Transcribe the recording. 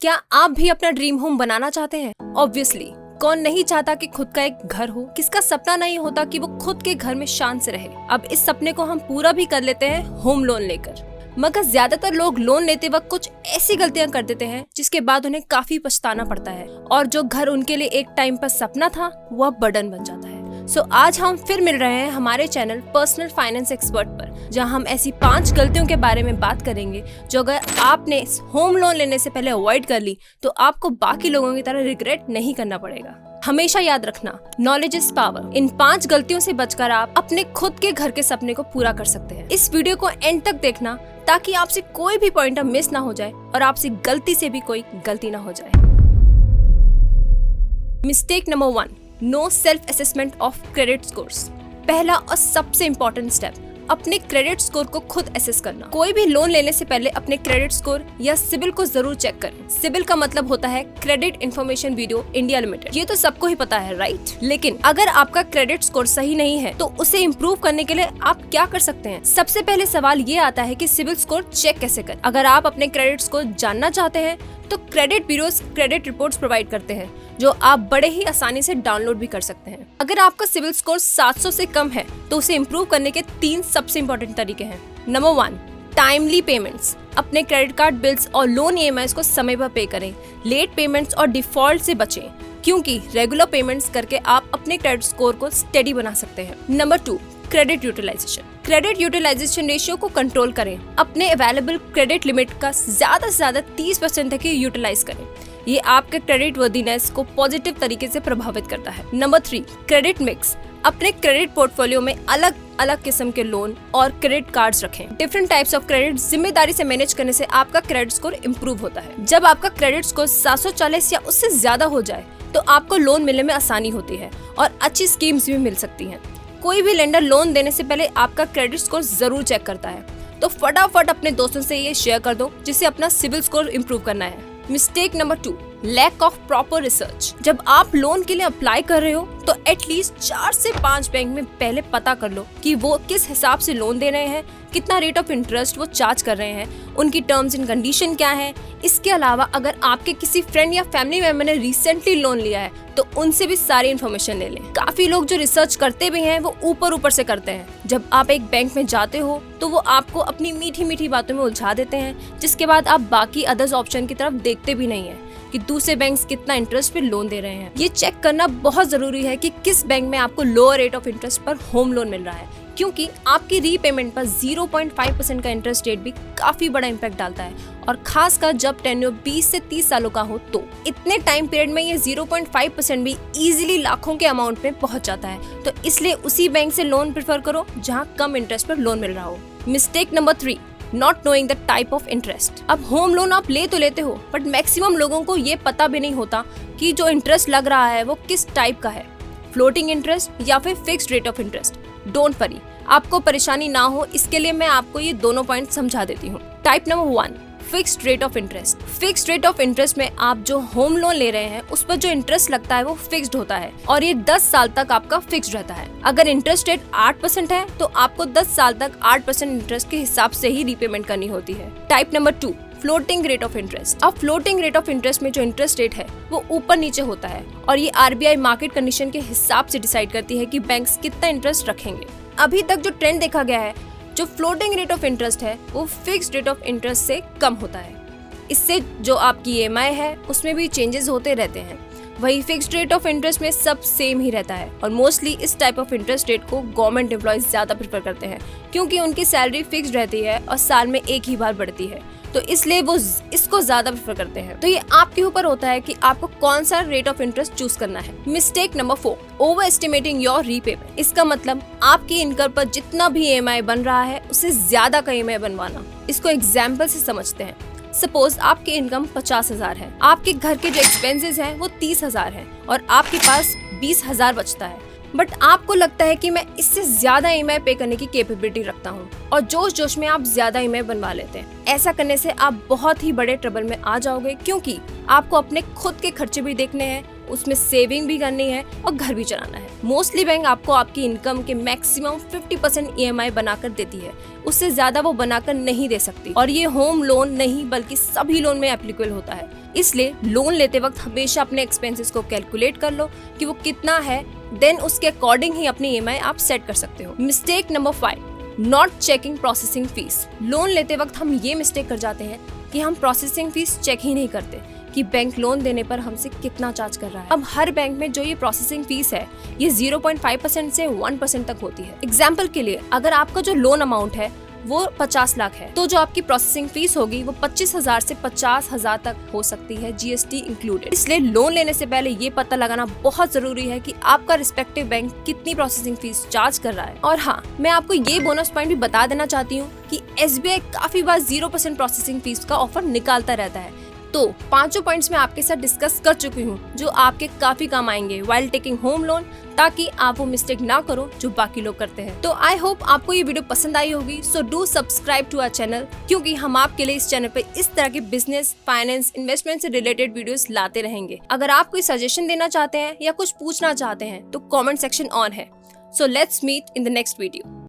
क्या आप भी अपना ड्रीम होम बनाना चाहते हैं? ऑब्वियसली कौन नहीं चाहता कि खुद का एक घर हो। किसका सपना नहीं होता कि वो खुद के घर में शान से रहे। अब इस सपने को हम पूरा भी कर लेते हैं होम लोन लेकर। मगर ज्यादातर लोग लोन लेते वक्त कुछ ऐसी गलतियां कर देते हैं जिसके बाद उन्हें काफी पछताना पड़ता है और जो घर उनके लिए एक टाइम पर सपना था वो अब बर्डन बन जाता है। आज हम फिर मिल रहे हैं हमारे चैनल पर्सनल फाइनेंस एक्सपर्ट पर, जहां हम ऐसी 5 गलतियों के बारे में बात करेंगे जो अगर आपने होम लोन लेने से पहले अवॉइड कर ली तो आपको बाकी लोगों की तरह रिग्रेट नहीं करना पड़ेगा। हमेशा याद रखना, नॉलेज इज पावर। इन 5 गलतियों से बचकर आप अपने खुद के घर के सपने को पूरा कर सकते हैं। इस वीडियो को एंड तक देखना ताकि आपसे कोई भी पॉइंटर मिस ना हो जाए और आपसे गलती से भी कोई गलती ना हो जाए। Mistake number 1, no self assessment of credit scores. पहला और सबसे इम्पोर्टेंट स्टेप, अपने क्रेडिट स्कोर को खुद असेस करना। कोई भी लोन लेने से पहले अपने क्रेडिट स्कोर या सिबिल को जरूर चेक करें। सिबिल का मतलब होता है credit information bureau India limited. ये तो सबको ही पता है, राइट? लेकिन अगर आपका क्रेडिट स्कोर सही नहीं है तो उसे इम्प्रूव करने के लिए आप क्या कर सकते हैं? सबसे पहले सवाल ये आता है कि सिबिल स्कोर चेक कैसे करें। अगर आप अपने क्रेडिट स्कोर जानना चाहते हैं तो credit bureaus credit reports provide करते हैं जो आप बड़े ही आसानी से डाउनलोड भी कर सकते हैं। अगर आपका सिबिल स्कोर 700 से कम है तो उसे इम्प्रूव करने के 3 सबसे इम्पोर्टेंट तरीके हैं। Number 1, timely payments. अपने क्रेडिट कार्ड बिल्स और लोन ईएमआईज को समय पर पे करें। लेट पेमेंट्स और डिफॉल्ट से बचें क्योंकि रेगुलर पेमेंट्स करके आप अपने क्रेडिट स्कोर को स्टेडी बना सकते हैं। Number 2, credit utilization. Credit utilization ratio को कंट्रोल करें। अपने अवेलेबल क्रेडिट लिमिट का ज्यादा से ज्यादा 30% तक ही यूटिलाइज करें। ये आपके क्रेडिट वर्दीनेस को पॉजिटिव तरीके से प्रभावित करता है। Number 3, credit mix. अपने क्रेडिट पोर्टफोलियो में अलग अलग किस्म के लोन और क्रेडिट कार्ड्स रखें। डिफरेंट टाइप्स ऑफ क्रेडिट जिम्मेदारी से मैनेज करने से आपका क्रेडिट स्कोर इम्प्रूव होता है। जब आपका क्रेडिट स्कोर 740 या उससे ज्यादा हो जाए तो आपको लोन मिलने में आसानी होती है और अच्छी स्कीम्स भी मिल सकती हैं। कोई भी लेंडर लोन देने से पहले आपका क्रेडिट स्कोर जरूर चेक करता है, तो फटाफट अपने दोस्तों से ये शेयर कर दो जिसे अपना सिबिल स्कोर इम्प्रूव करना है। Mistake number 2, lack of proper research. जब आप लोन के लिए अप्लाई कर रहे हो तो एटलीस्ट 4 से 5 बैंक में पहले पता कर लो कि वो किस हिसाब से लोन दे रहे हैं, कितना रेट ऑफ इंटरेस्ट वो चार्ज कर रहे हैं, उनकी टर्म्स एंड कंडीशन क्या है। इसके अलावा अगर आपके किसी फ्रेंड या फैमिली मेंबर ने रिसेंटली लोन लिया है तो उनसे भी सारी इन्फॉर्मेशन ले लें। काफी लोग जो रिसर्च करते भी हैं वो ऊपर से करते हैं। जब आप एक बैंक में जाते हो तो वो आपको अपनी मीठी मीठी बातों में उलझा देते हैं, जिसके बाद आप बाकी अदर्स ऑप्शन की तरफ देखते भी नहीं है कि दूसरे बैंक्स कितना इंटरेस्ट पे लोन दे रहे हैं। ये चेक करना बहुत जरूरी है कि किस बैंक में आपको लोअर रेट ऑफ इंटरेस्ट पर होम लोन मिल रहा है, क्योंकि आपकी रीपेमेंट पर 0.5% का इंटरेस्ट रेट भी काफी बड़ा इम्पैक्ट डालता है और खासकर जब टेन्योर 20 से 30 सालों का हो तो इतने टाइम पीरियड में ये 0.5% भी इजीली लाखों के अमाउंट में पहुंच जाता है। तो इसलिए उसी बैंक से लोन प्रेफर करो जहां कम इंटरेस्ट पर लोन मिल रहा हो। Mistake number 3, not knowing the type of interest. अब होम लोन आप ले तो लेते हो बट मैक्सिमम लोगों को ये पता भी नहीं होता कि जो इंटरेस्ट लग रहा है वो किस टाइप का है, फ्लोटिंग इंटरेस्ट या फिर fixed rate of interest. Don't worry, आपको परेशानी ना हो इसके लिए मैं आपको ये दोनों पॉइंट समझा देती हूँ। Type number 1, fixed rate of interest. Fixed rate of interest में आप जो होम लोन ले रहे हैं उस पर जो इंटरेस्ट लगता है वो फिक्स्ड होता है और ये 10 साल तक आपका फिक्स्ड रहता है। अगर इंटरेस्ट रेट 8% है तो आपको 10 साल तक 8% इंटरेस्ट के हिसाब से ही रीपेमेंट करनी होती है। Type number 2, floating rate of interest. अब फ्लोटिंग रेट ऑफ इंटरेस्ट में जो इंटरेस्ट रेट है वो ऊपर नीचे होता है और ये आरबीआई मार्केट कंडीशन के हिसाब से डिसाइड करती है कि बैंक्स कितना इंटरेस्ट रखेंगे। अभी तक जो ट्रेंड देखा गया है, जो फ्लोटिंग रेट ऑफ इंटरेस्ट है वो फिक्स्ड रेट ऑफ इंटरेस्ट से कम होता है। इससे जो आपकी ईएमआई है उसमें भी चेंजेस होते रहते हैं। वही फिक्स्ड रेट ऑफ इंटरेस्ट में सब सेम ही रहता है और मोस्टली इस टाइप ऑफ इंटरेस्ट रेट को गवर्नमेंट एम्प्लॉयज ज्यादा प्रेफर करते हैं क्योंकि उनकी सैलरी फिक्स्ड रहती है और साल में एक ही बार बढ़ती है, तो इसलिए वो इसको ज्यादा प्रेफर करते हैं। तो ये आपके ऊपर होता है कि आपको कौन सा रेट ऑफ इंटरेस्ट चूज करना है। Mistake number 4, over estimating your repayment. इसका मतलब आपकी इनकम पर जितना भी ईएमआई बन रहा है उससे ज्यादा का ईएमआई बनवाना। इसको एग्जाम्पल से समझते हैं। सपोज आपकी इनकम 50,000 है, आपके घर के जो एक्सपेंसेस हैं वो 30,000 है और आपके पास 20,000 बचता है, बट आपको लगता है कि मैं इससे ज्यादा ईएमआई पे करने की कैपेबिलिटी रखता हूँ और जोश जोश में आप ज्यादा ईएमआई बनवा लेते हैं। ऐसा करने से आप बहुत ही बड़े ट्रबल में आ जाओगे क्योंकि आपको अपने खुद के खर्चे भी देखने हैं उसमें सेविंग भी करनी है और घर भी चलाना है। मोस्टली बैंक आपको आपकी इनकम के मैक्सिमम 50% EMI बनाकर देती है, उससे ज्यादा वो बनाकर नहीं दे सकती। और ये होम लोन नहीं बल्कि सभी लोन में एप्लीकेबल होता है। इसलिए लोन लेते वक्त हमेशा अपने एक्सपेंसेस को कैलकुलेट कर लो कि वो कितना है, देन उसके अकॉर्डिंग ही अपनी EMI आप सेट कर सकते हो। Mistake number 5, not checking processing fees. Loan लेते वक्त हम ये मिस्टेक कर जाते हैं कि हम प्रोसेसिंग फीस चेक ही नहीं करते कि बैंक लोन देने पर हमसे कितना चार्ज कर रहा है। अब हर बैंक में जो ये प्रोसेसिंग फीस है ये 0.5% से 1% तक होती है। एग्जाम्पल के लिए अगर आपका जो लोन अमाउंट है वो 50 लाख है, तो जो आपकी प्रोसेसिंग फीस होगी वो 25,000 से 50,000 तक हो सकती है, GST इंक्लूडेड। इसलिए लोन लेने से पहले ये पता लगाना बहुत जरूरी है कि आपका रिस्पेक्टिव बैंक कितनी प्रोसेसिंग फीस चार्ज कर रहा है। और हाँ, मैं आपको ये बोनस पॉइंट भी बता देना चाहती हूँ कि SBI काफी बार 0% प्रोसेसिंग फीस का ऑफर निकालता रहता है। तो 5 पॉइंट्स मैं आपके साथ डिस्कस कर चुकी हूँ जो आपके काफी काम आएंगे व्हाइल टेकिंग होम लोन, ताकि आप वो मिस्टेक ना करो जो बाकी लोग करते हैं। तो आई होप आपको ये वीडियो पसंद आई होगी। So do subscribe to our channel, क्योंकि हम आपके लिए इस चैनल पे इस तरह के बिजनेस, फाइनेंस, इन्वेस्टमेंट से रिलेटेड वीडियोस लाते रहेंगे। अगर आप कोई सजेशन देना चाहते हैं या कुछ पूछना चाहते हैं तो कॉमेंट सेक्शन ऑन है। So let's meet in the next video.